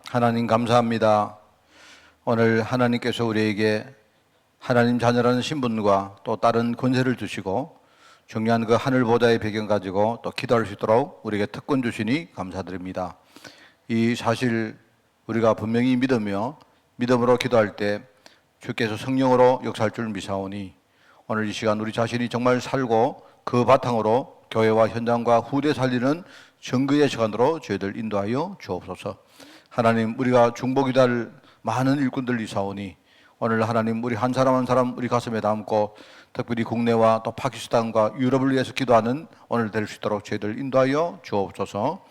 하나님 감사합니다. 오늘 하나님께서 우리에게 하나님 자녀라는 신분과 또 다른 권세를 주시고 중요한 그 하늘 보좌의 배경 가지고 또 기도할 수 있도록 우리에게 특권 주시니 감사드립니다. 이 사실 우리가 분명히 믿으며 믿음으로 기도할 때 주께서 성령으로 역사할 줄 믿사오니 오늘 이 시간 우리 자신이 정말 살고 그 바탕으로 교회와 현장과 후대 살리는 정거의 시간으로 저희들 인도하여 주옵소서. 하나님, 우리가 중보기도할 많은 일꾼들 이사오니 오늘 하나님 우리 한 사람 한 사람 우리 가슴에 담고 특별히 국내와 또 파키스탄과 유럽을 위해서 기도하는 오늘 될 수 있도록 저희들 인도하여 주옵소서.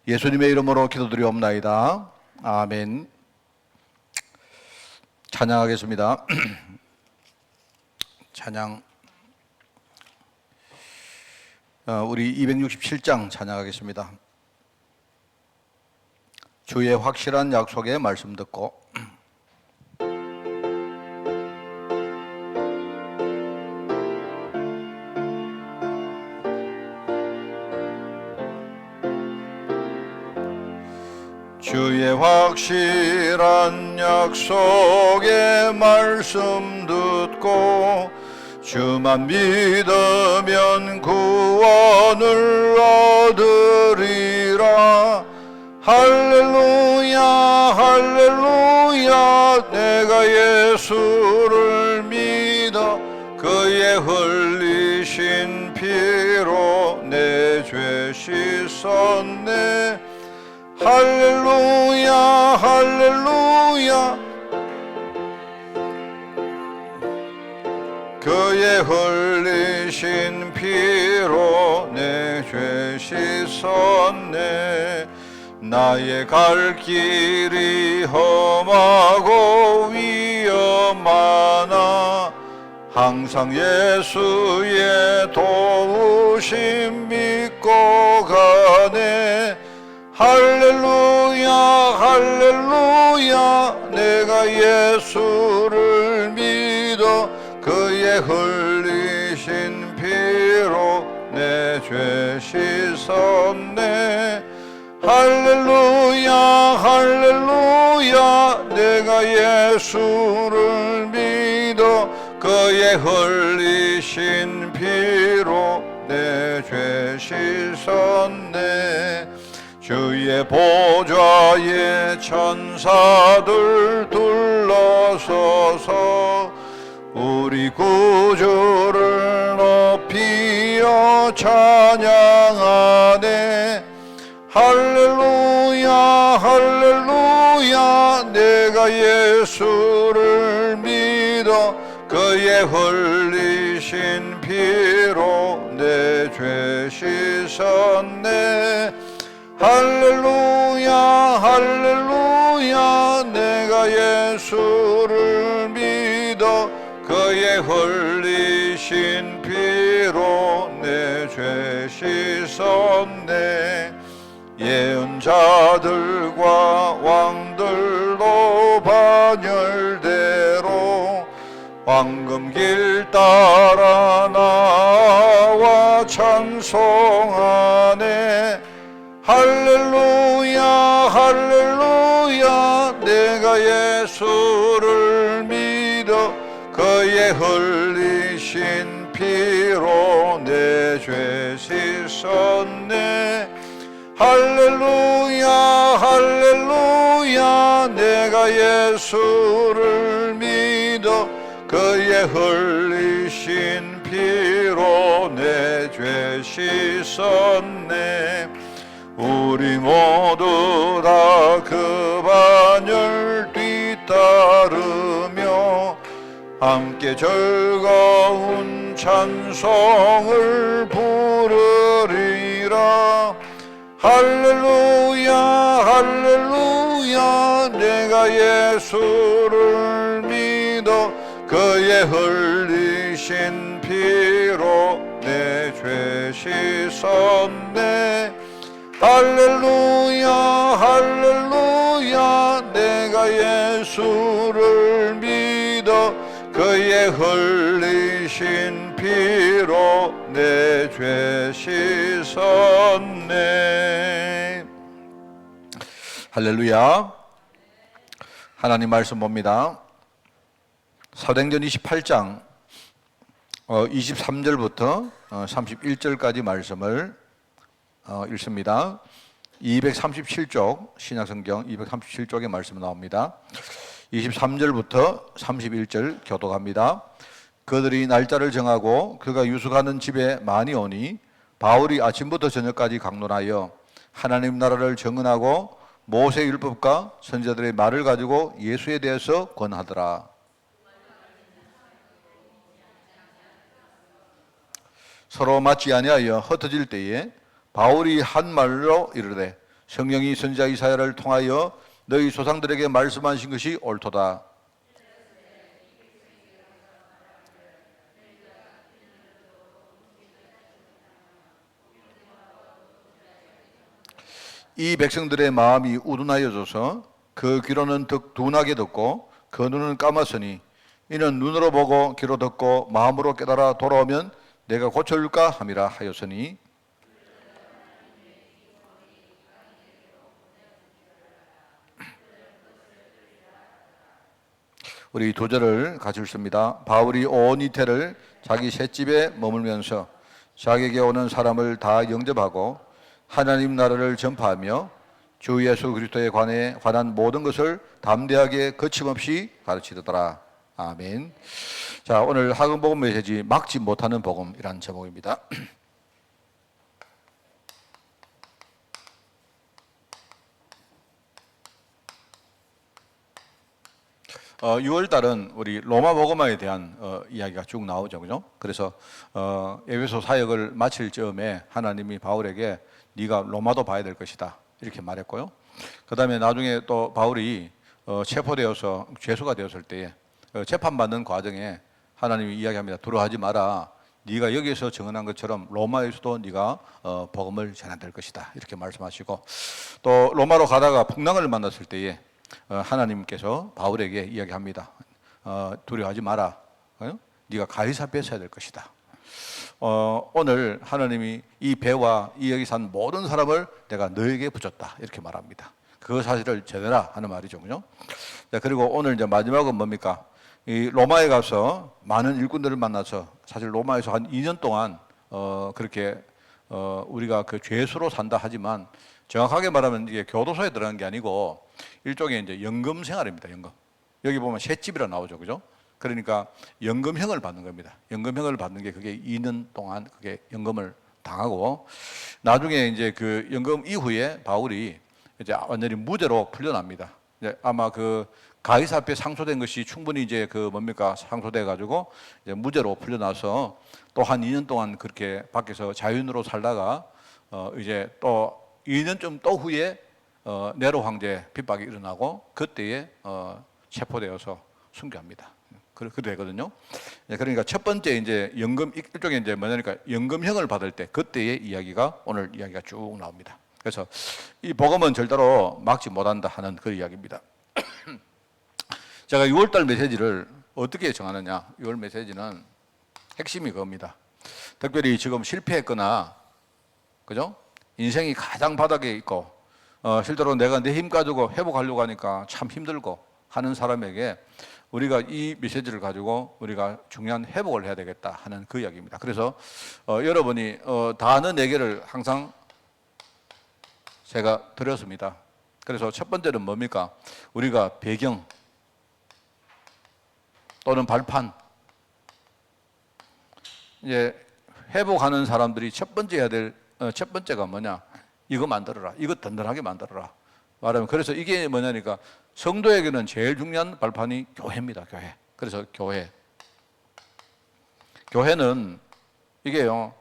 예수님의 이름으로 기도드리옵나이다. 아멘. 찬양하겠습니다. 찬양 우리 267장 찬양하겠습니다. 주의 확실한 약속의 말씀 듣고 주의 확실한 약속의 말씀 듣고 주만 믿으면 구원을 얻으리라. 할렐루야 할렐루야 내가 예수를 믿어 그의 흘리신 피로 내 죄 씻었네. 할렐루야 할렐루야 그의 흘리신 피로 내 죄 씻었네. 나의 갈 길이 험하고 위험하나 항상 예수의 도우심 믿고 가네. 할렐루야 할렐루야 내가 예수를 믿어 그의 흘리신 피로 내 죄 씻었네. 할렐루야 할렐루야 내가 예수를 믿어 그의 흘리신 피로 내 죄 씻었네. 주의 보좌에 천사들 둘러서서 우리 구주를 높이어 찬양하네. 할렐루야 할렐루야 내가 예수를 믿어 그의 흘리신 피로 내 죄 씻었네. 할렐루야 할렐루야 내가 예수를 믿어 그의 흘리신 피로 내 죄 씻었네. 예언자들과 왕들도 반열대로 황금길 따라 나와 찬송하네. 할렐루야 할렐루야 내가 예수를 믿어 그의 흘리신 피로 내 죄 씻었네. 할렐루야 할렐루야 내가 예수를 믿어 그의 흘리신 피로 내 죄 씻었네. 우리 모두 다 그 반열 뒤따르며 함께 즐거운 찬송을 부르리라. 할렐루야 할렐루야 내가 예수를 믿어 그의 흘리신 피로 내 죄 씻었네. 할렐루야 할렐루야 내가 예수를 믿어 그의 흘리신 피로 내 죄 씻었네. 할렐루야. 하나님 말씀 봅니다. 사도행전 28장 23절부터 31절까지 말씀을 읽습니다. 237쪽 신약성경 237쪽의 말씀 나옵니다. 23절부터 31절 교독합니다. 그들이 날짜를 정하고 그가 유숙하는 집에 많이 오니 바울이 아침부터 저녁까지 강론하여 하나님 나라를 증언하고 모세 율법과 선지자들의 말을 가지고 예수에 대해서 권하더라. 서로 맞지 아니하여 흩어질 때에 바울이 한 말로 이르되 성령이 선지자 이사야를 통하여 너희 조상들에게 말씀하신 것이 옳도다. 이 백성들의 마음이 우둔하여져서 그 귀로는 둔하게 듣고 그 눈은 감았으니 이는 눈으로 보고 귀로 듣고 마음으로 깨달아 돌아오면 내가 고쳐줄까 함이라 하였으니 우리 두 절을 같이 읽습니다. 바울이 온 이태를 자기 셋집에 머물면서 자기에게 오는 사람을 다 영접하고 하나님 나라를 전파하며 주 예수 그리스도에 관한 모든 것을 담대하게 거침없이 가르치더라. 아멘. 자, 오늘 하금복음 메시지 막지 못하는 복음이라는 제목입니다. 6월 달은 우리 로마 복음화에 대한 이야기가 쭉 나오죠, 그죠? 그래서 에베소 사역을 마칠 즈음에 하나님이 바울에게 네가 로마도 봐야 될 것이다 이렇게 말했고요. 그 다음에 나중에 또 바울이 체포되어서 죄수가 되었을 때에 재판받는 과정에 하나님이 이야기합니다. 두려워하지 마라. 네가 여기에서 증언한 것처럼 로마에서도 네가 복음을 전해야 될 것이다 이렇게 말씀하시고, 또 로마로 가다가 풍랑을 만났을 때에 하나님께서 바울에게 이야기합니다. 두려워하지 마라. 네가 가이사 뺏어야 될 것이다. 오늘 하나님이 이 배와 이 여기 산 모든 사람을 내가 너에게 붙였다 이렇게 말합니다. 그 사실을 전해라 하는 말이죠, 그죠? 자, 그리고 오늘 이제 마지막은 뭡니까? 이 로마에 가서 많은 일꾼들을 만나서 사실 로마에서 한 2년 동안 그렇게 우리가 그 죄수로 산다 하지만 정확하게 말하면 이게 교도소에 들어간 게 아니고 일종의 이제 연금 생활입니다. 연금. 여기 보면 셋집이라 나오죠, 그죠? 그러니까 연금형을 받는 겁니다. 연금형을 받는 게 그게 2년 동안 그게 연금을 당하고, 나중에 이제 그 연금 이후에 바울이 이제 완전히 무죄로 풀려납니다. 이제 아마 그 가이사 앞에 상소된 것이 충분히 이제 그 뭡니까 상소돼 가지고 이제 무죄로 풀려나서 또 한 2년 동안 그렇게 밖에서 자유인으로 살다가 이제 또 2년쯤 또 후에 네로 황제 핍박이 일어나고 그때에 체포되어서 순교합니다. 그렇게 되거든요. 그러니까 첫 번째 이제 연금 일종의 이제 뭐냐니까 연금형을 받을 때 그때의 이야기가 오늘 이야기가 쭉 나옵니다. 그래서 이 복음은 절대로 막지 못한다 하는 그 이야기입니다. 제가 6월달 메시지를 어떻게 정하느냐? 6월 메시지는 핵심이 그겁니다. 특별히 지금 실패했거나, 그죠? 인생이 가장 바닥에 있고, 실제로 내가 내 힘 가지고 회복하려고 하니까 참 힘들고 하는 사람에게 우리가 이 메시지를 가지고 우리가 중요한 회복을 해야 되겠다 하는 그 이야기입니다. 그래서 여러분이 다 아는 얘기를 항상 제가 드렸습니다. 그래서 첫 번째는 뭡니까? 우리가 배경 또는 발판, 이제 회복하는 사람들이 첫 번째 해야 될 첫 번째가 뭐냐? 이거 만들어라. 이거 든든하게 만들어라. 말하면 그래서 이게 뭐냐니까 성도에게는 제일 중요한 발판이 교회입니다. 교회. 그래서 교회는 이게요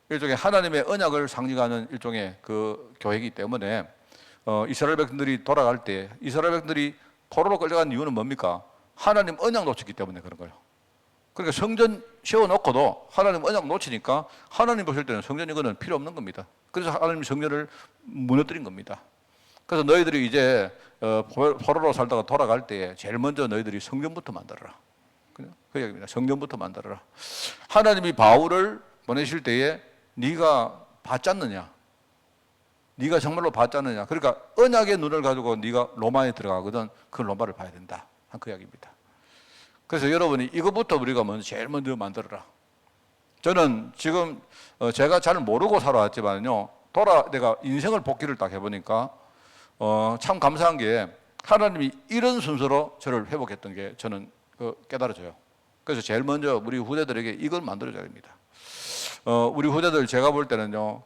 일종의 하나님의 언약을 상징하는 일종의 그 교회이기 때문에 이스라엘 백성들이 돌아갈 때 이스라엘 백성들이 포로로 끌려간 이유는 뭡니까? 하나님 언약 놓쳤기 때문에 그런 거예요. 그러니까 성전 세워놓고도 하나님 언약 놓치니까 하나님 보실 때는 성전 이거는 필요 없는 겁니다. 그래서 하나님이 성전을 무너뜨린 겁니다. 그래서 너희들이 이제 포로로 살다가 돌아갈 때 제일 먼저 너희들이 성전부터 만들어라. 그 얘기입니다. 성전부터 만들어라. 하나님이 바울을 보내실 때에 네가 받지 않느냐? 네가 정말로 봤지 않느냐. 그러니까 언약의 눈을 가지고 네가 로마에 들어가거든. 그 로마를 봐야 된다. 그 이야기입니다. 그래서 여러분이 이것부터 우리가 제일 먼저 만들어라. 저는 지금 제가 잘 모르고 살아왔지만요. 내가 인생을 복기를 딱 해보니까 참 감사한 게 하나님이 이런 순서로 저를 회복했던 게 저는 깨달아져요. 그래서 제일 먼저 우리 후대들에게 이걸 만들어줘야 됩니다. 우리 후대들 제가 볼 때는요,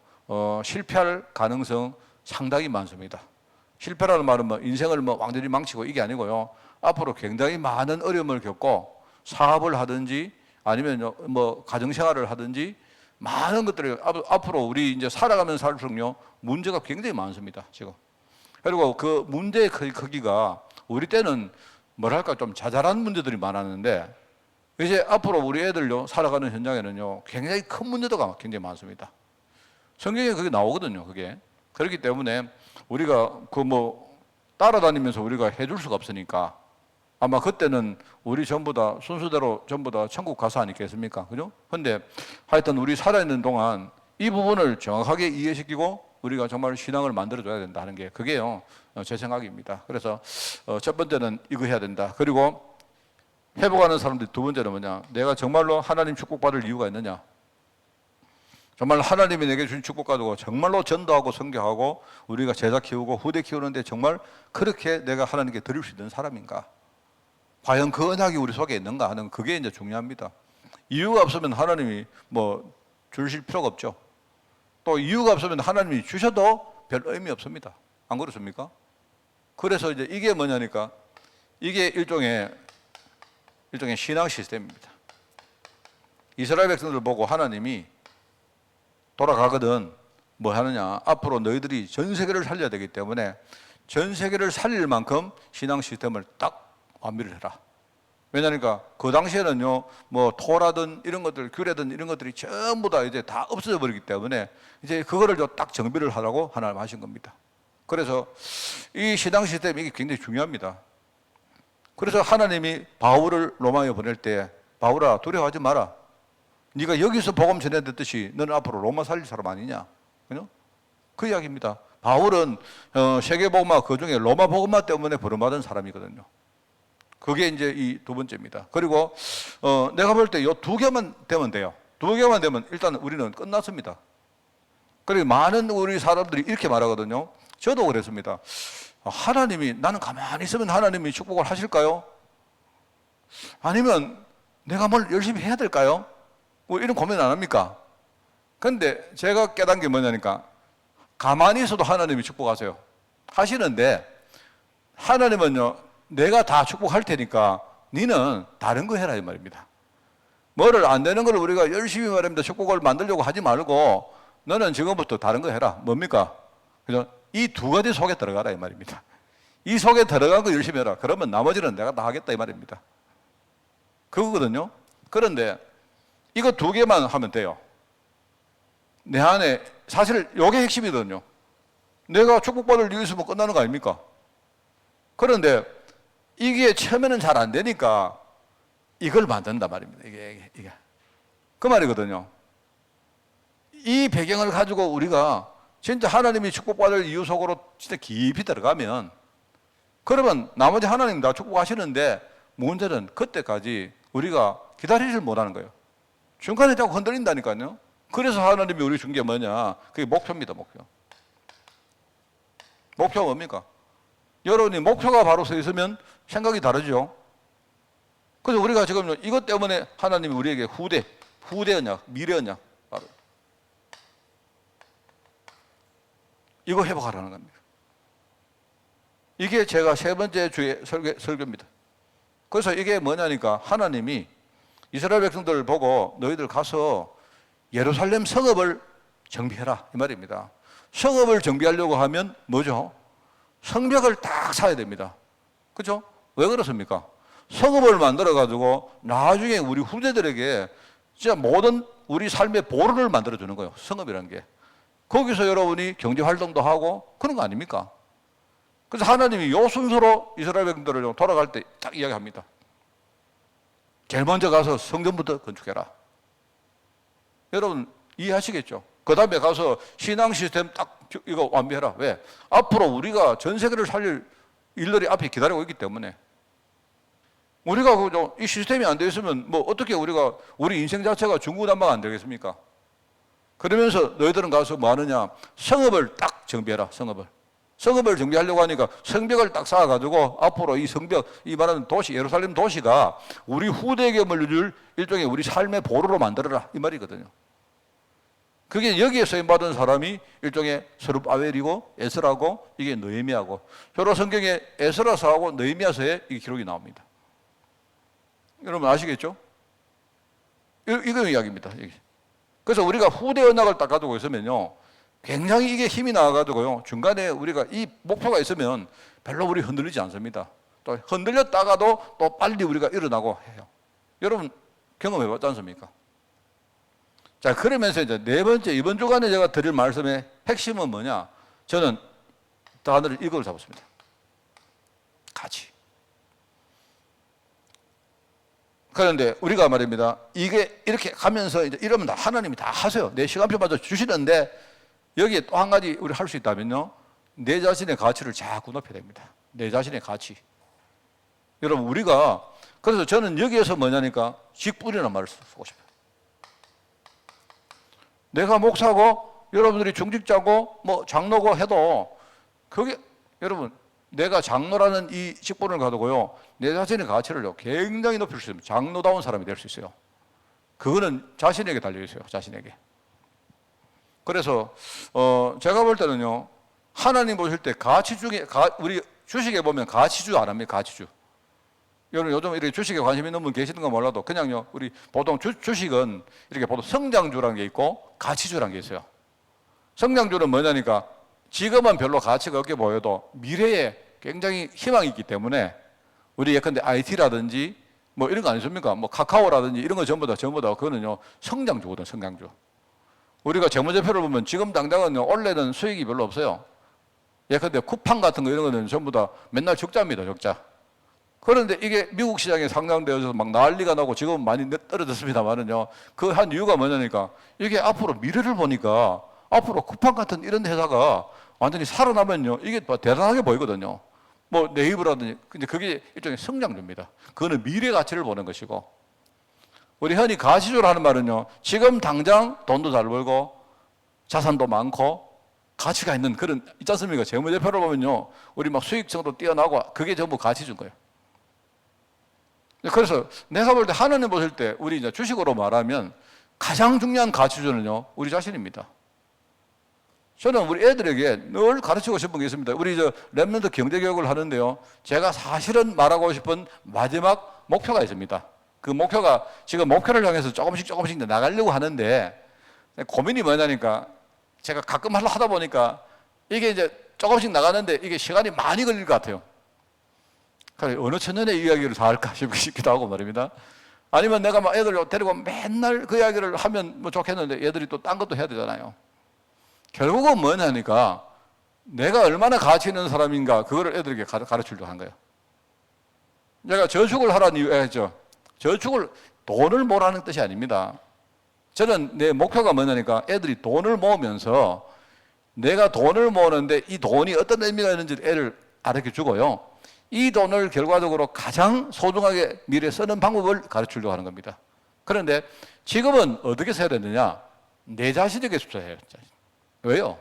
실패할 가능성 상당히 많습니다. 실패라는 말은 인생을 완전히 망치고 이게 아니고요. 앞으로 굉장히 많은 어려움을 겪고 사업을 하든지 아니면 가정생활을 하든지 많은 것들이 앞으로 우리 이제 살아가면 살수록요, 문제가 굉장히 많습니다, 지금. 그리고 그 문제의 크기가 우리 때는 뭐랄까 좀 자잘한 문제들이 많았는데 이제 앞으로 우리 애들요 살아가는 현장에는요 굉장히 큰 문제가 굉장히 많습니다. 성경에 그게 나오거든요. 그게 그렇기 때문에 우리가 따라다니면서 우리가 해줄 수가 없으니까 아마 그때는 우리 전부 다 순서대로 전부 다 천국 가서 아니겠습니까? 그죠? 근데 하여튼 우리 살아있는 동안 이 부분을 정확하게 이해시키고 우리가 정말 신앙을 만들어줘야 된다 하는 게 그게요 제 생각입니다. 그래서 첫 번째는 이거 해야 된다. 그리고 회복하는 사람들 두 번째는 뭐냐? 내가 정말로 하나님 축복받을 이유가 있느냐? 정말 하나님이 내게 준 축복 가지고 정말로 전도하고 선교하고 우리가 제자 키우고 후대 키우는데 정말 그렇게 내가 하나님께 드릴 수 있는 사람인가? 과연 그 언약이 우리 속에 있는가 하는 그게 이제 중요합니다. 이유가 없으면 하나님이 주실 필요가 없죠. 또 이유가 없으면 하나님이 주셔도 별 의미 없습니다. 안 그렇습니까? 그래서 이제 이게 뭐냐니까 이게 일종의 신앙 시스템입니다. 이스라엘 백성들 보고 하나님이 돌아가거든 뭐 하느냐? 앞으로 너희들이 전 세계를 살려야 되기 때문에 전 세계를 살릴 만큼 신앙 시스템을 딱 완비를 해라. 왜냐니까 그 당시에는요, 토라든 이런 것들, 규례든 이런 것들이 전부 다 이제 다 없어져 버리기 때문에 이제 그거를 딱 정비를 하라고 하나님 하신 겁니다. 그래서 이 신앙 시스템이 이게 굉장히 중요합니다. 그래서 하나님이 바울을 로마에 보낼 때 바울아 두려워하지 마라. 네가 여기서 복음 전해듣듯이 너는 앞으로 로마 살릴 사람 아니냐? 그죠? 그 이야기입니다. 바울은 세계 복음화 그 중에 로마 복음화 때문에 부름받은 사람이거든요. 그게 이제 이 두 번째입니다. 그리고 내가 볼 때 이 두 개만 되면 돼요. 두 개만 되면 일단 우리는 끝났습니다. 그리고 많은 우리 사람들이 이렇게 말하거든요. 저도 그랬습니다. 하나님이 나는 가만히 있으면 하나님이 축복을 하실까요? 아니면 내가 뭘 열심히 해야 될까요? 이런 고민 안 합니까? 근데 제가 깨달은 게 뭐냐니까 가만히 있어도 하나님이 축복하세요. 하시는데 하나님은요 내가 다 축복할 테니까 너는 다른 거 해라 이 말입니다. 뭐를 안 되는 걸 우리가 열심히 말합니다. 축복을 만들려고 하지 말고 너는 지금부터 다른 거 해라. 뭡니까? 그죠? 이 두 가지 속에 들어가라 이 말입니다. 이 속에 들어간 거 열심히 해라. 그러면 나머지는 내가 다 하겠다 이 말입니다. 그거거든요. 그런데 이거 두 개만 하면 돼요. 내 안에 사실 이게 핵심이거든요. 내가 축복받을 이유 있으면 끝나는 거 아닙니까? 그런데 이게 처음에는 잘 안 되니까 이걸 만든단 말입니다. 이게. 그 말이거든요. 이 배경을 가지고 우리가 진짜 하나님이 축복받을 이유 속으로 진짜 깊이 들어가면 그러면 나머지 하나님 다 축복하시는데 문제는 그때까지 우리가 기다리질 못하는 거예요. 중간에 자꾸 흔들린다니까요. 그래서 하나님이 우리 준 게 뭐냐? 그게 목표입니다, 목표. 목표가 뭡니까? 여러분이 목표가 바로 서 있으면 생각이 다르죠. 그래서 우리가 지금 이것 때문에 하나님이 우리에게 후대 언약, 미래 언약, 바로 이거 회복하라는 겁니다. 이게 제가 세 번째 주의 설교입니다. 그래서 이게 뭐냐니까 하나님이 이스라엘 백성들을 보고 너희들 가서 예루살렘 성읍을 정비해라 이 말입니다. 성읍을 정비하려고 하면 뭐죠? 성벽을 딱 쌓아야 됩니다. 그렇죠? 왜 그렇습니까? 성읍을 만들어 가지고 나중에 우리 후대들에게 진짜 모든 우리 삶의 보루를 만들어 주는 거예요. 성읍이라는 게. 거기서 여러분이 경제 활동도 하고 그런 거 아닙니까? 그래서 하나님이 요 순서로 이스라엘 백성들을 돌아갈 때 딱 이야기합니다. 제일 먼저 가서 성전부터 건축해라. 여러분 이해하시겠죠? 그 다음에 가서 신앙 시스템 딱 이거 완비해라. 왜? 앞으로 우리가 전 세계를 살릴 일들이 앞에 기다리고 있기 때문에. 우리가 이 시스템이 안 되어 있으면 뭐 어떻게 우리 인생 자체가 중구난방 안 되겠습니까? 그러면서 너희들은 가서 뭐 하느냐? 성읍을 딱 정비해라. 성읍을 정비하려고 하니까 성벽을 딱 쌓아가지고 앞으로 이 성벽, 이 말하는 도시, 예루살렘 도시가 우리 후대에게 물려줄 일종의 우리 삶의 보루로 만들어라. 이 말이거든요. 그게 여기에 쓰임받은 사람이 일종의 스룹바벨이고 에스라고 이게 느헤미야고, 저로 성경에 에스라서하고 느헤미야서에 이 기록이 나옵니다. 여러분 아시겠죠? 이거 이야기입니다. 그래서 우리가 후대 언약을 딱 가지고 있으면요, 굉장히 이게 힘이 나와가지고요, 중간에 우리가 이 목표가 있으면 별로 우리 흔들리지 않습니다. 또 흔들렸다가도 또 빨리 우리가 일어나고 해요. 여러분 경험해봤지 않습니까? 자, 그러면서 이제 네 번째, 이번 주간에 제가 드릴 말씀의 핵심은 뭐냐? 저는 단어를 이걸 잡았습니다. 가치. 그런데 우리가 말입니다, 이게 이렇게 가면서 이제 이러면 다 하나님이 다 하세요. 내 시간표마저 주시는데 여기에 또 한 가지 우리 할 수 있다면요, 내 자신의 가치를 자꾸 높여야 됩니다. 내 자신의 가치. 여러분 우리가, 그래서 저는 여기에서 뭐냐니까 직분이라는 말을 쓰고 싶어요. 내가 목사고 여러분들이 중직자고 뭐 장로고 해도 그게, 여러분 내가 장로라는 이 직분을 가지고요, 내 자신의 가치를 굉장히 높일 수 있습니다. 장로다운 사람이 될 수 있어요. 그거는 자신에게 달려 있어요. 자신에게. 그래서 제가 볼 때는요, 하나님 보실 때 가치 중에 우리 주식에 보면 가치주 안 합니까? 가치주. 여러분 요즘 이렇게 주식에 관심 있는 분 계시는 건 몰라도 그냥요, 우리 보통 주식은 이렇게 보통 성장주라는 게 있고 가치주라는 게 있어요. 성장주는 뭐냐니까 지금은 별로 가치가 없게 보여도 미래에 굉장히 희망이 있기 때문에, 우리 예컨대 IT라든지 뭐 이런 거 아니십니까? 뭐 카카오라든지 이런 거 전부 다 그거는요 성장주거든, 성장주. 우리가 재무제표를 보면 지금 당장은 원래는 수익이 별로 없어요. 예컨대 쿠팡 같은 거 이런 거는 전부 다 맨날 적자입니다, 적자. 그런데 이게 미국 시장에 상장되어서 막 난리가 나고 지금 많이 떨어졌습니다만은요, 그 한 이유가 뭐냐니까 이게 앞으로 미래를 보니까 앞으로 쿠팡 같은 이런 회사가 완전히 살아나면요, 이게 대단하게 보이거든요. 뭐 네이버라든지. 근데 그게 일종의 성장주입니다. 그거는 미래 가치를 보는 것이고, 우리 흔히 가치주로 하는 말은요, 지금 당장 돈도 잘 벌고 자산도 많고 가치가 있는 그런, 있지 않습니까? 재무제표를 보면요, 우리 막 수익성도 뛰어나고 그게 전부 가치주인 거예요. 그래서 내가 볼 때, 하나님 보실 때 우리 이제 주식으로 말하면 가장 중요한 가치주는요, 우리 자신입니다. 저는 우리 애들에게 늘 가르치고 싶은 게 있습니다. 우리 랩런트 경제교육을 하는데요, 제가 사실은 말하고 싶은 마지막 목표가 있습니다. 그 목표가 지금 목표를 향해서 조금씩 나가려고 하는데, 고민이 뭐냐니까 제가 가끔 하다 보니까 이게 이제 조금씩 나가는데 이게 시간이 많이 걸릴 것 같아요. 그래, 어느 천년의 이야기를 다 할까 싶기도 하고 말입니다. 아니면 내가 막 애들 데리고 맨날 그 이야기를 하면 뭐 좋겠는데 얘들이 또 딴 것도 해야 되잖아요. 결국은 뭐냐니까 내가 얼마나 가치 있는 사람인가, 그거를 애들에게 가르치려고 한 거예요. 제가 저축을 하라는 이유가 있죠. 저축을 돈을 모으라는 뜻이 아닙니다. 저는 내 목표가 뭐냐니까 애들이 돈을 모으면서 내가 돈을 모으는데 이 돈이 어떤 의미가 있는지 애를 가르쳐 주고요, 이 돈을 결과적으로 가장 소중하게 미래에 쓰는 방법을 가르치려고 하는 겁니다. 그런데 지금은 어떻게 써야 되느냐? 내 자신에게 투자해요. 왜요?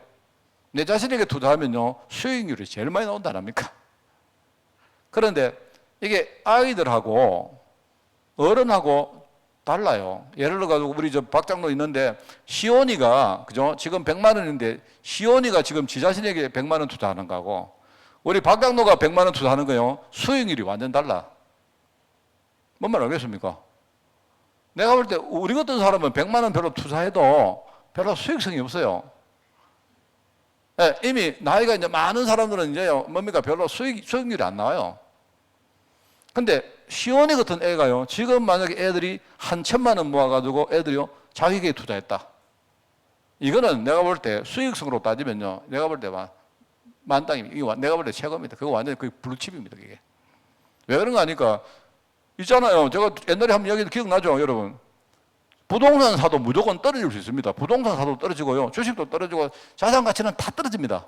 내 자신에게 투자하면요, 수익률이 제일 많이 나온다 아닙니까? 그런데 이게 아이들하고 어른하고 달라요. 예를 들어 우리 박장로 있는데 시온이가, 그죠? 지금 100만 원인데 시온이가 지금 지 자신에게 100만 원 투자하는 거고 우리 박장로가 100만 원 투자하는 거요, 수익률이 완전 달라. 뭔 말 알겠습니까? 내가 볼 때 우리 같은 사람은 100만 원 별로 투자해도 별로 수익성이 없어요. 네, 이미 나이가 이제 많은 사람들은 이제 뭡니까? 별로 수익률이 안 나와요. 근데 시온이 같은 애가요, 지금 만약에 애들이 한 1,000만 원 모아가지고 애들이요 자기에게 투자했다. 이거는 내가 볼 때 수익성으로 따지면요, 내가 볼 때 만땅입니다. 내가 볼 때 최고입니다. 그거 완전히 거의 블루칩입니다, 그게. 왜 그런 거 아니까? 있잖아요. 제가 옛날에 한번 이야기 기억나죠, 여러분? 부동산 사도 무조건 떨어질 수 있습니다. 부동산 사도 떨어지고요. 주식도 떨어지고 자산 가치는 다 떨어집니다.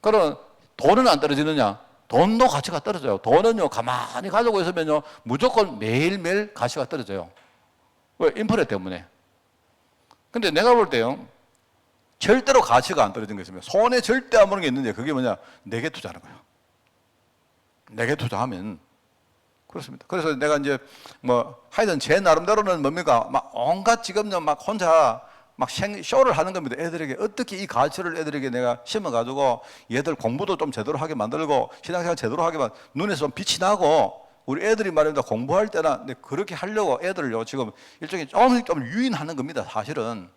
그럼 돈은 안 떨어지느냐? 돈도 가치가 떨어져요. 돈은요, 가만히 가지고 있으면요, 무조건 매일매일 가치가 떨어져요. 왜? 인플레 때문에. 근데 내가 볼 때요, 절대로 가치가 안 떨어진 게 있습니다. 손에 절대 안 보는 게 있는데 그게 뭐냐? 내게 투자하는 거예요. 내게 투자하면 그렇습니다. 그래서 내가 이제 하여튼 제 나름대로는 뭡니까? 막 온갖 지금요 막 혼자 막 쇼를 하는 겁니다. 애들에게 어떻게 이 가치를 애들에게 내가 심어가지고 얘들 공부도 좀 제대로 하게 만들고 신앙생활 제대로 하게 눈에서 좀 빛이 나고 우리 애들이 말입니다. 공부할 때나 그렇게 하려고 애들을요 지금 일종의 좀 유인하는 겁니다. 사실은.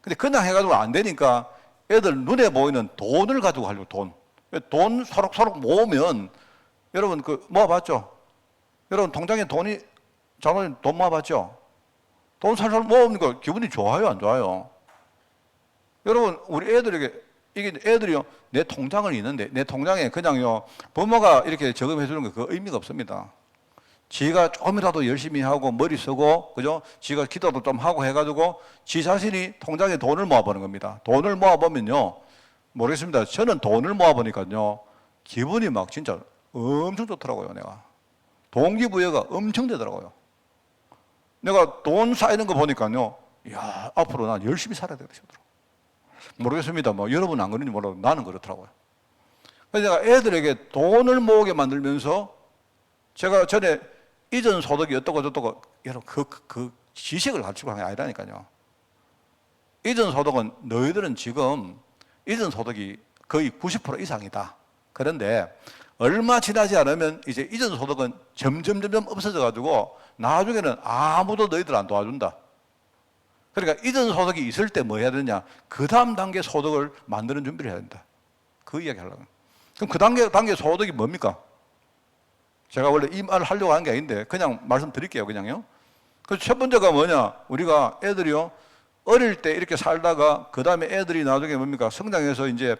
근데 그냥 해가지고 안 되니까 애들 눈에 보이는 돈을 가지고 하려고 돈 소록소록 모으면 여러분 모아봤죠? 여러분 통장에 장모님 돈 모아봤죠? 돈 살살 모으는 거 기분이 좋아요, 안 좋아요? 여러분 우리 애들에게 이게 애들이요 내 통장을 있는데 내 통장에 그냥요 부모가 이렇게 저금해 주는 거 그 의미가 없습니다. 지가 조금이라도 열심히 하고 머리 쓰고 그죠? 지가 기도도 좀 하고 해가지고 지 자신이 통장에 돈을 모아보는 겁니다. 돈을 모아보면요 모르겠습니다. 저는 돈을 모아보니까요 기분이 막 진짜 엄청 좋더라고요. 내가 동기부여가 엄청 되더라고요. 내가 돈 쌓이는 거 보니까요 야 앞으로 난 열심히 살아야 되겠더라고요. 모르겠습니다. 여러분 안 그런지 몰라도 나는 그렇더라고요. 그래서 내가 애들에게 돈을 모으게 만들면서 제가 전에 이전 소득이 어떻고 저떻고 여러분 그 지식을 가르치고 하는 게 아니라니까요. 이전 소득은 너희들은 지금 이전 소득이 거의 90% 이상이다. 그런데 얼마 지나지 않으면 이제 이전 소득은 점점 없어져 가지고 나중에는 아무도 너희들 안 도와준다. 그러니까 이전 소득이 있을 때 뭐 해야 되냐? 그 다음 단계 소득을 만드는 준비를 해야 된다. 그 이야기 하려고. 그럼 그 단계 소득이 뭡니까? 제가 원래 이 말을 하려고 하는 게 아닌데 그냥 말씀드릴게요. 그냥요. 그래서 첫 번째가 뭐냐? 우리가 애들이요 어릴 때 이렇게 살다가 그 다음에 애들이 나중에 뭡니까? 성장해서 이제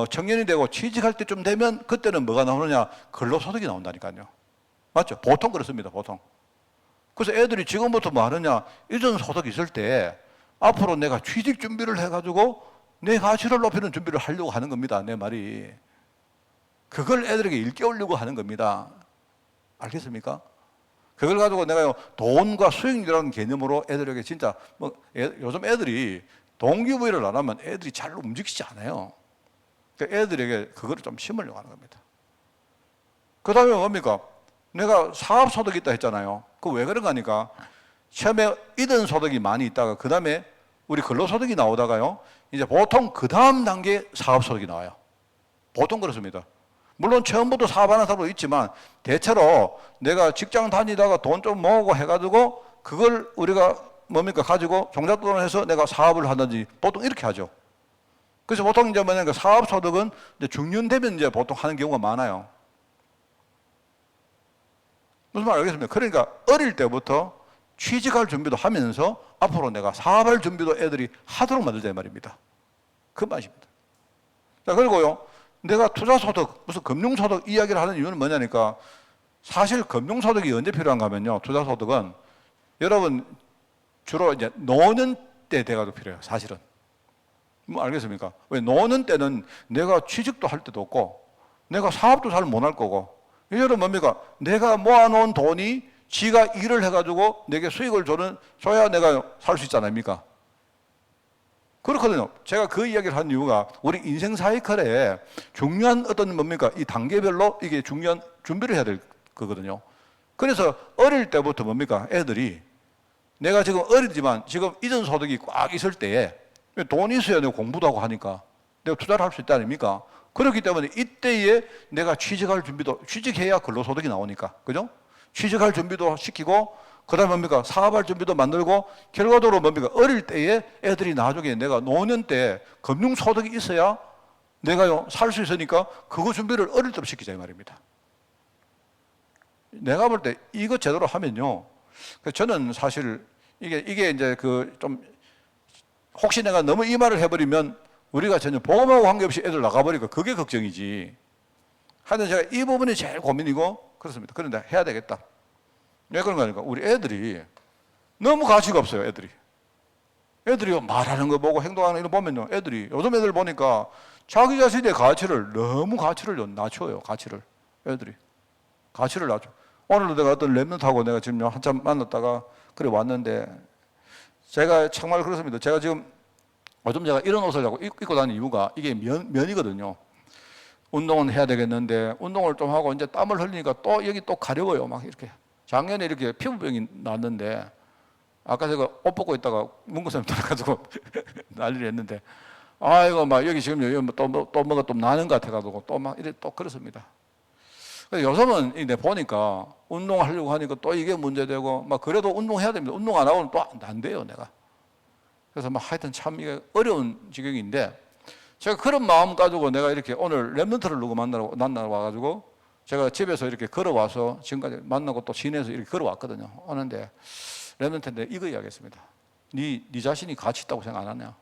청년이 되고 취직할 때쯤 되면 그때는 뭐가 나오느냐? 근로소득이 나온다니까요. 맞죠? 보통 그렇습니다. 보통. 그래서 애들이 지금부터 뭐 하느냐? 이전 소득이 있을 때 앞으로 내가 취직 준비를 해가지고 내 가치를 높이는 준비를 하려고 하는 겁니다. 내 말이. 그걸 애들에게 일깨우려고 하는 겁니다. 알겠습니까? 그걸 가지고 내가요 돈과 수익이라는 개념으로 애들에게 진짜 요즘 애들이 동기부여를 안 하면 애들이 잘 움직이지 않아요. 그러니까 애들에게 그거를 좀 심으려고 하는 겁니다. 그 다음에 뭡니까? 내가 사업소득이 있다 했잖아요. 그 왜 그런가 하니까 처음에 이전 소득이 많이 있다가 그 다음에 우리 근로소득이 나오다가요 이제 보통 그 다음 단계 사업소득이 나와요. 보통 그렇습니다. 물론 처음부터 사업하는 사람도 있지만 대체로 내가 직장 다니다가 돈 좀 모으고 해가지고 그걸 우리가 가지고 종잣돈을 해서 내가 사업을 하든지 보통 이렇게 하죠. 그래서 보통 이제 뭐냐면 사업소득은 이제 중년되면 이제 보통 하는 경우가 많아요. 무슨 말 알겠습니까? 그러니까 어릴 때부터 취직할 준비도 하면서 앞으로 내가 사업할 준비도 애들이 하도록 만들자 이 말입니다. 그 맛입니다. 자, 그리고요. 내가 투자소득, 무슨 금융소득 이야기를 하는 이유는 뭐냐니까 사실 금융소득이 언제 필요한가 하면요. 투자소득은 여러분 주로 이제 노는 때 돼가지고 필요해요. 사실은. 뭐 알겠습니까? 왜 노는 때는 내가 취직도 할 때도 없고 내가 사업도 잘 못 할 거고 여러분 뭡니까? 내가 모아놓은 돈이 지가 일을 해가지고 내게 수익을 줘야 내가 살 수 있지 않습니까? 그렇거든요. 제가 그 이야기를 한 이유가 우리 인생 사이클에 중요한 어떤 뭡니까? 이 단계별로 이게 중요한 준비를 해야 될 거거든요. 그래서 어릴 때부터 뭡니까? 애들이 내가 지금 어리지만 지금 이전 소득이 꽉 있을 때에 돈이 있어야 내가 공부도 하고 하니까 내가 투자를 할 수 있다 아닙니까? 그렇기 때문에 이때에 내가 취직할 준비도, 취직해야 근로소득이 나오니까. 그죠? 취직할 준비도 시키고 그 다음에 뭡니까? 사업할 준비도 만들고 결과적으로 뭡니까? 어릴 때에 애들이 나중에 내가 노년 때 금융소득이 있어야 내가요 살 수 있으니까 그거 준비를 어릴 때부터 시키자 이 말입니다. 내가 볼 때 이거 제대로 하면요. 저는 사실 이게 이제 좀 혹시 내가 너무 이 말을 해버리면 우리가 전혀 보험하고 관계없이 애들 나가버리니까 그게 걱정이지. 하여튼 제가 이 부분이 제일 고민이고 그렇습니다. 그런데 해야 되겠다. 왜 그런가 하니까 우리 애들이 너무 가치가 없어요, 애들이. 애들이 말하는 거 보고 행동하는 거 보면요, 애들이 요즘 애들 보니까 자기 자신의 가치를 너무 낮춰요. 애들이 가치를 낮춰. 오늘도 내가 어떤 랩런트하고 내가 지금 한참 만났다가 그래 왔는데, 제가 정말 그렇습니다. 제가 지금 요즘 제가 이런 옷을 입고 다니는 이유가 이게 면이거든요. 운동은 해야 되겠는데 운동을 좀 하고 이제 땀을 흘리니까 또 여기 또 가려워요. 막 이렇게. 작년에 이렇게 피부병이 났는데, 아까 제가 옷 벗고 있다가 문구쌤 들어가지고 난리를 했는데, 아이고 막 여기 지금 또 뭐가 또 나는 것 같아가지고 또 막 이래 또 그렇습니다. 요즘은 내 보니까 운동하려고 하니까 또 이게 문제되고, 막 그래도 운동해야 됩니다. 운동 안 하고는 또 안 돼요, 내가. 그래서 막 하여튼 참 이게 어려운 지경인데, 제가 그런 마음 가지고 내가 이렇게 오늘 랩런트를 누구 만나러 와가지고 제가 집에서 이렇게 걸어와서 지금까지 만나고 또 시내에서 이렇게 걸어왔거든요. 오는데 랩런트한테 이거 이야기했습니다. 네 자신이 가치 있다고 생각 안 하냐?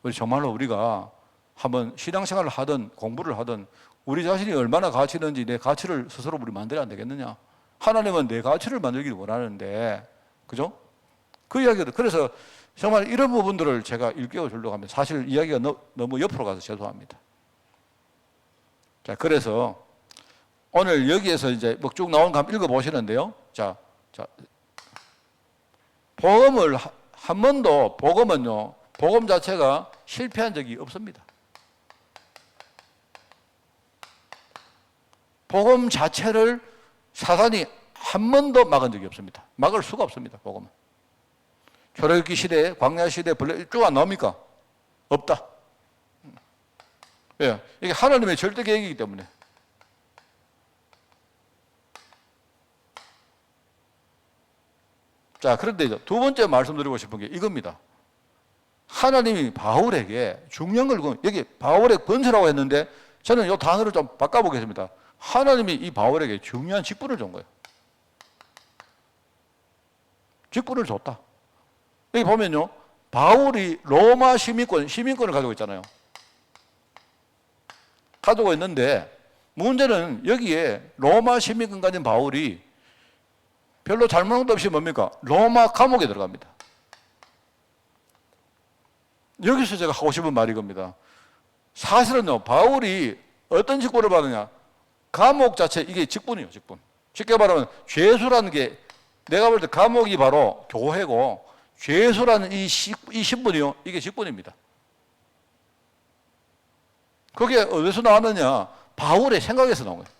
우리 정말로 우리가 한번 신앙생활을 하든 공부를 하든 우리 자신이 얼마나 가치 있는지 내 가치를 스스로 우리 만들어야 안 되겠느냐? 하나님은 내 가치를 만들기를 원하는데, 그죠? 그 이야기를, 그래서 정말 이런 부분들을 제가 일깨워 주려고 합니다. 사실 이야기가 너무 옆으로 가서 죄송합니다. 자, 그래서 오늘 여기에서 이제 뭐 쭉 나온 거 한번 읽어보시는데요. 자, 복음을 한 번도, 복음 자체가 실패한 적이 없습니다. 복음 자체를 사단이 한 번도 막은 적이 없습니다. 막을 수가 없습니다, 복음은. 출애굽기 시대, 광야 시대, 쭉 안 나옵니까? 없다. 예, 이게 하나님의 절대 계획이기 때문에. 자, 그런데 이제 두 번째 말씀드리고 싶은 게 이겁니다. 하나님이 바울에게 중요한 걸, 여기 바울의 권세라고 했는데 저는 이 단어를 좀 바꿔보겠습니다. 하나님이 이 바울에게 중요한 직분을 준 거예요. 직분을 줬다. 여기 보면요, 바울이 로마 시민권을 가지고 있잖아요. 가지고 있는데 문제는 여기에 로마 시민권 가진 바울이 별로 잘못한 것도 없이 뭡니까? 로마 감옥에 들어갑니다. 여기서 제가 하고 싶은 말이 이겁니다. 사실은요, 바울이 어떤 직분을 받느냐? 감옥 자체, 이게 직분이에요, 직분. 쉽게 말하면 죄수라는 게, 내가 볼 때 감옥이 바로 교회고, 죄수라는 이 신분이요, 이게 직분입니다. 그게 어디서 나왔느냐? 바울의 생각에서 나온 거예요.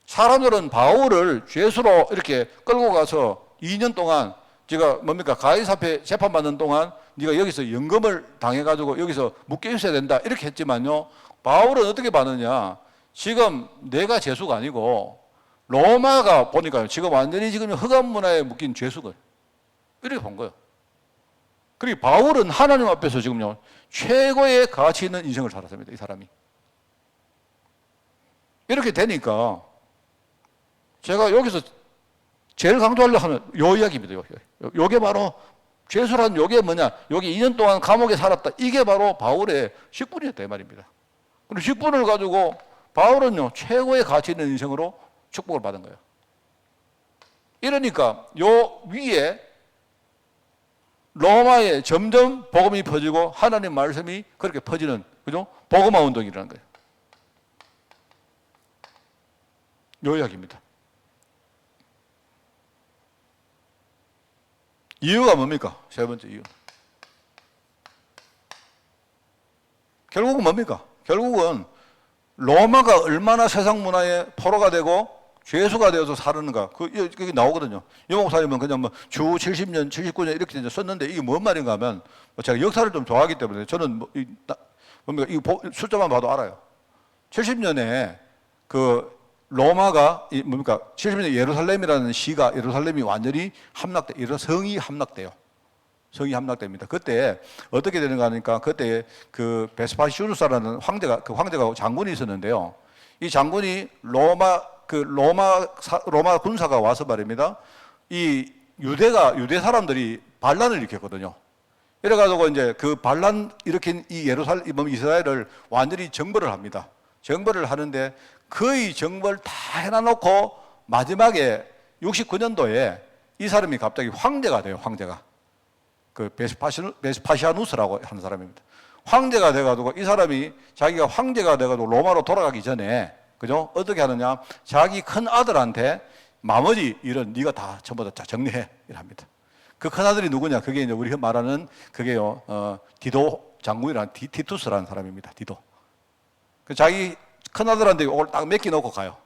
사람들은 바울을 죄수로 이렇게 끌고 가서 2년 동안, 제가 뭡니까? 가이사페 재판받는 동안 네가 여기서 연금을 당해가지고 여기서 묶여 있어야 된다, 이렇게 했지만요, 바울은 어떻게 받느냐? 지금 내가 죄수가 아니고 로마가 보니까요, 지금 완전히 지금 흑암 문화에 묶인 죄수걸, 이렇게 본 거예요. 그리고 바울은 하나님 앞에서 지금요, 최고의 가치 있는 인생을 살았습니다, 이 사람이. 이렇게 되니까 제가 여기서 제일 강조하려고 하는 요 이야기입니다. 요게 바로 죄수란, 요게 뭐냐? 여기 2년 동안 감옥에 살았다. 이게 바로 바울의 직분이었다, 이 말입니다. 그리고 직분을 가지고 바울은요, 최고의 가치 있는 인생으로 축복을 받은 거예요. 이러니까 요 위에 로마에 점점 복음이 퍼지고 하나님 말씀이 그렇게 퍼지는, 그죠? 복음화 운동이라는 거예요. 요 이야기입니다. 이유가 뭡니까? 세 번째 이유. 결국은 뭡니까? 결국은 로마가 얼마나 세상 문화의 포로가 되고 죄수가 되어서 살았는가. 그게 나오거든요. 유목사님은 그냥 뭐 주 70년, 79년 이렇게 썼는데 이게 뭔 말인가 하면, 제가 역사를 좀 좋아하기 때문에 저는 뭡니까? 이 숫자만 봐도 알아요. 70년에 그 로마가 뭡니까? 70년 예루살렘이라는 시가, 예루살렘이 완전히 성이 함락돼요. 성이 함락됩니다. 그때 어떻게 되는가 하니까, 그때 그 베스파시우스라는 황제가 장군이 있었는데요. 이 장군이 로마 군사가 와서 말입니다. 이 유대 사람들이 반란을 일으켰거든요. 이래가지고 이제 그 반란 일으킨 이 이스라엘을 완전히 정벌을 합니다. 정벌을 하는데 거의 정벌 다 해놔놓고 마지막에 69년도에 이 사람이 갑자기 황제가 돼요. 황제가. 그 베스파시아누스라고 하는 사람입니다. 황제가 돼가지고 이 사람이 자기가 황제가 돼가지고 로마로 돌아가기 전에, 그죠? 어떻게 하느냐? 자기 큰 아들한테 나머지 일은 네가 다 전부 다 정리해 이랍니다. 그 큰 아들이 누구냐? 그게 이제 우리가 말하는 그게요, 디도 장군이라는 티투스라는 사람입니다. 디도. 그 자기 큰 아들한테 이걸 딱 맡겨놓고 가요.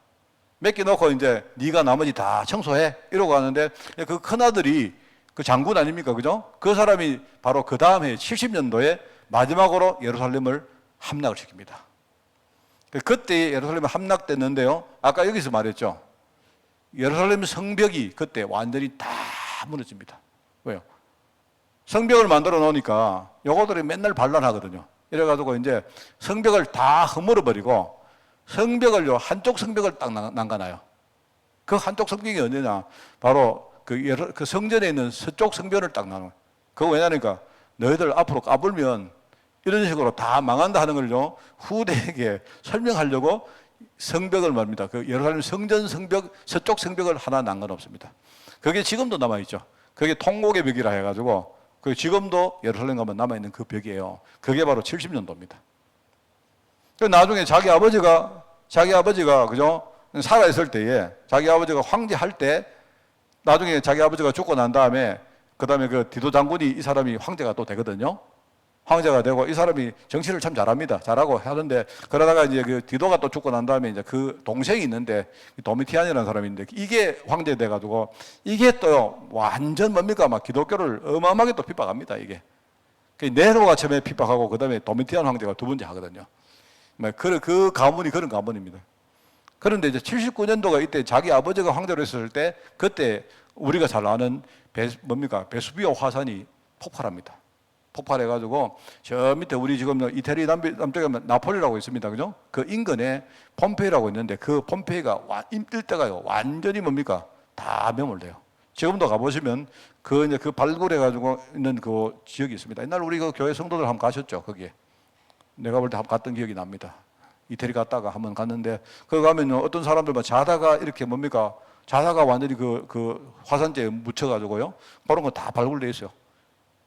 맡겨놓고 이제 네가 나머지 다 청소해 이러고 가는데, 그 큰 아들이 그 장군 아닙니까? 그죠? 그 사람이 바로 그 다음 해 70년도에 마지막으로 예루살렘을 함락을 시킵니다. 그때 예루살렘이 함락됐는데요. 아까 여기서 말했죠. 예루살렘 성벽이 그때 완전히 다 무너집니다. 왜요? 성벽을 만들어 놓으니까 요거들이 맨날 반란하거든요. 이래가지고 이제 성벽을 다 허물어 버리고 성벽을요, 한쪽 성벽을 딱 남겨놔요. 그 한쪽 성벽이 언제냐? 바로 그 성전에 있는 서쪽 성벽을 딱 나눠요. 그거 왜냐니까 너희들 앞으로 까불면 이런 식으로 다 망한다 하는 걸요, 후대에게 설명하려고 성벽을 말입니다. 그 예루살렘 성전 성벽, 서쪽 성벽을 하나 남겨놓습니다. 그게 지금도 남아있죠. 그게 통곡의 벽이라 해가지고, 그 지금도 예루살렘 가면 남아있는 그 벽이에요. 그게 바로 70년도입니다. 나중에 자기 아버지가, 그죠? 살아있을 때에, 자기 아버지가 황제할 때, 나중에 자기 아버지가 죽고 난 다음에, 그 다음에 그 디도 장군이 이 사람이 황제가 또 되거든요. 황제가 되고, 이 사람이 정치를 참 잘합니다. 잘하고 하는데, 그러다가 이제 그 디도가 또 죽고 난 다음에 이제 그 동생이 있는데, 도미티안이라는 사람인데, 이게 황제 돼가지고, 이게 또 완전 뭡니까? 막 기독교를 어마어마하게 또 핍박합니다, 이게. 네로가 처음에 핍박하고, 그 다음에 도미티안 황제가 두 번째 하거든요. 그 가문이 그런 가문입니다. 그런데 이제 79년도가 이때 자기 아버지가 황제로 있었을 때, 그때 우리가 잘 아는 베수비오 화산이 폭발합니다. 폭발해가지고 저 밑에 우리 지금 이태리 남쪽에 나폴리라고 있습니다. 그죠? 그 인근에 폼페이라고 있는데, 그 폼페이가 일대가요 완전히 다 매몰돼요. 지금도 가보시면 그 발굴해가지고 있는 그 지역이 있습니다. 옛날 우리 그 교회 성도들 한번 가셨죠? 거기에. 내가 볼 때 한번 갔던 기억이 납니다. 이태리 갔다가 한번 갔는데, 거기 가면 어떤 사람들만 자다가 이렇게 자다가 완전히 그 화산재에 묻혀가지고요, 그런 거 다 발굴돼 있어요.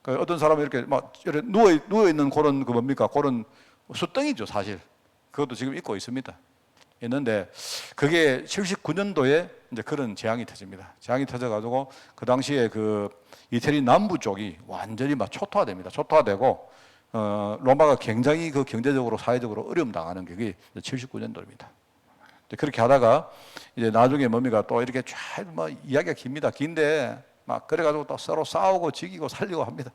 어떤 사람은 이렇게 누워있는 그런 수덩이죠, 사실. 그것도 지금 있고 있습니다. 있는데, 그게 79년도에 이제 그런 재앙이 터집니다. 재앙이 터져가지고, 그 당시에 그 이태리 남부 쪽이 완전히 초토화됩니다. 초토화되고, 로마가 굉장히 그 경제적으로, 사회적으로 어려움 당하는 게 그게 79년도입니다. 그렇게 하다가, 이제 나중에 또 이렇게 쫙 이야기가 깁니다. 긴데, 그래가지고 또 서로 싸우고 지기고 살리고 합니다.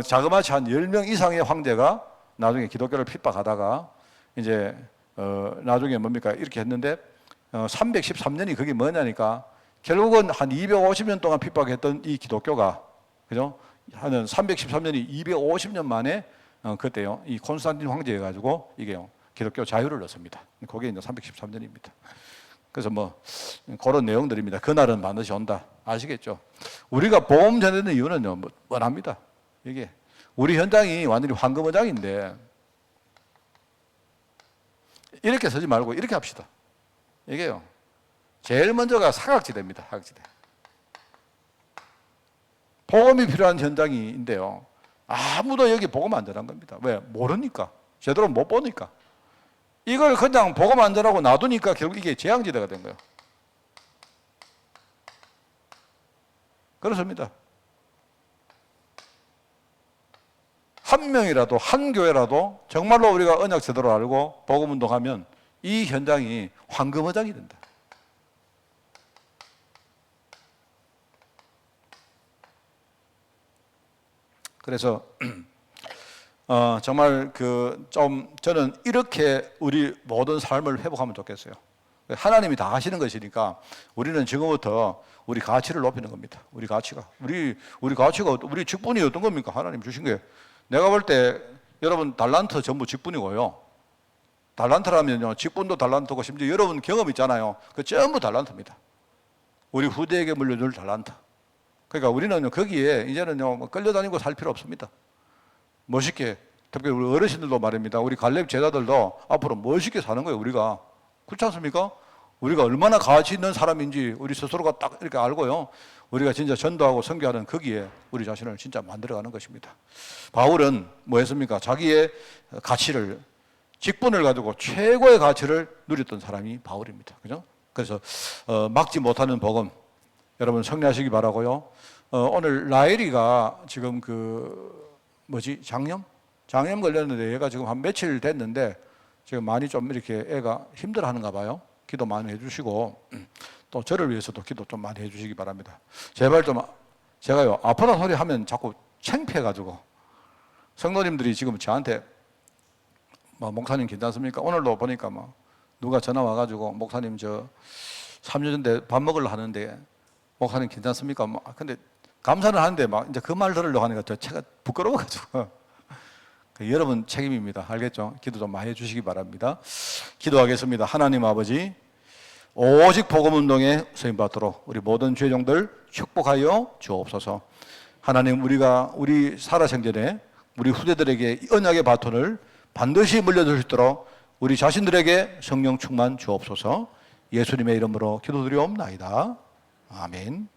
자그마치 한 10명 이상의 황제가 나중에 기독교를 핍박하다가, 이제, 나중에 이렇게 했는데, 313년이 그게 뭐냐니까, 결국은 한 250년 동안 핍박했던 이 기독교가, 그죠? 하는 313년이 250년 만에, 그때요, 이 콘스탄틴 황제 해가지고, 이게요, 기독교 자유를 얻습니다. 그게 이제 313년입니다. 그래서 그런 내용들입니다. 그날은 반드시 온다. 아시겠죠? 우리가 복음 전하는 이유는요, 뻔합니다. 이게 우리 현장이 완전히 황금어장인데, 이렇게 서지 말고 이렇게 합시다. 이게요, 제일 먼저가 사각지대입니다. 사각지대. 복음이 필요한 현장인데요, 아무도 여기 복음 안 전한 겁니다. 왜? 모르니까. 제대로 못 보니까. 이걸 그냥 복음 안 전하고 놔두니까 결국 이게 재앙지대가 된 거예요. 그렇습니다. 한 명이라도, 한 교회라도 정말로 우리가 언약 제대로 알고 복음 운동하면 이 현장이 황금어장이 된다. 그래서 정말 저는 이렇게 우리 모든 삶을 회복하면 좋겠어요. 하나님이 다 하시는 것이니까 우리는 지금부터 우리 가치를 높이는 겁니다. 우리 가치가. 우리 가치가, 우리 직분이 어떤 겁니까? 하나님 주신 게. 내가 볼 때 여러분 달란트 전부 직분이고요. 달란트라면요, 직분도 달란트고 심지어 여러분 경험 있잖아요. 그 전부 달란트입니다. 우리 후대에게 물려줄 달란트. 그러니까 우리는 거기에 이제는요, 끌려다니고 살 필요 없습니다. 멋있게, 특별히 우리 어르신들도 말입니다. 우리 갈렙 제자들도 앞으로 멋있게 사는 거예요, 우리가. 그렇지 않습니까? 우리가 얼마나 가치 있는 사람인지 우리 스스로가 딱 이렇게 알고요. 우리가 진짜 전도하고 선교하는 거기에 우리 자신을 진짜 만들어가는 것입니다. 바울은 뭐 했습니까? 자기의 가치를, 직분을 가지고 최고의 가치를 누렸던 사람이 바울입니다. 그죠? 그래서 막지 못하는 복음, 여러분 성례하시기 바라고요. 오늘 라엘이가 지금 장염 걸렸는데 얘가 지금 한 며칠 됐는데 지금 많이 좀 이렇게 애가 힘들어하는가 봐요. 기도 많이 해주시고 또 저를 위해서도 기도 좀 많이 해주시기 바랍니다. 제발 좀, 제가요 아프다 소리 하면 자꾸 창피해가지고 성도님들이 지금 저한테 목사님 괜찮습니까? 오늘도 보니까 누가 전화 와가지고 목사님 저 3년 전에 밥 먹으려 하는데 목사님 괜찮습니까? 근데 감사는 하는데 이제 그 말 들으려고 하니까 제가 부끄러워가지고 여러분 책임입니다. 알겠죠? 기도 좀 많이 해주시기 바랍니다. 기도하겠습니다. 하나님 아버지, 오직 복음운동에 쓰임받도록 우리 모든 죄종들 축복하여 주옵소서. 하나님, 우리 살아생전에 우리 후대들에게 언약의 바톤을 반드시 물려줄 수 있도록 우리 자신들에게 성령 충만 주옵소서. 예수님의 이름으로 기도드리옵나이다. 아멘.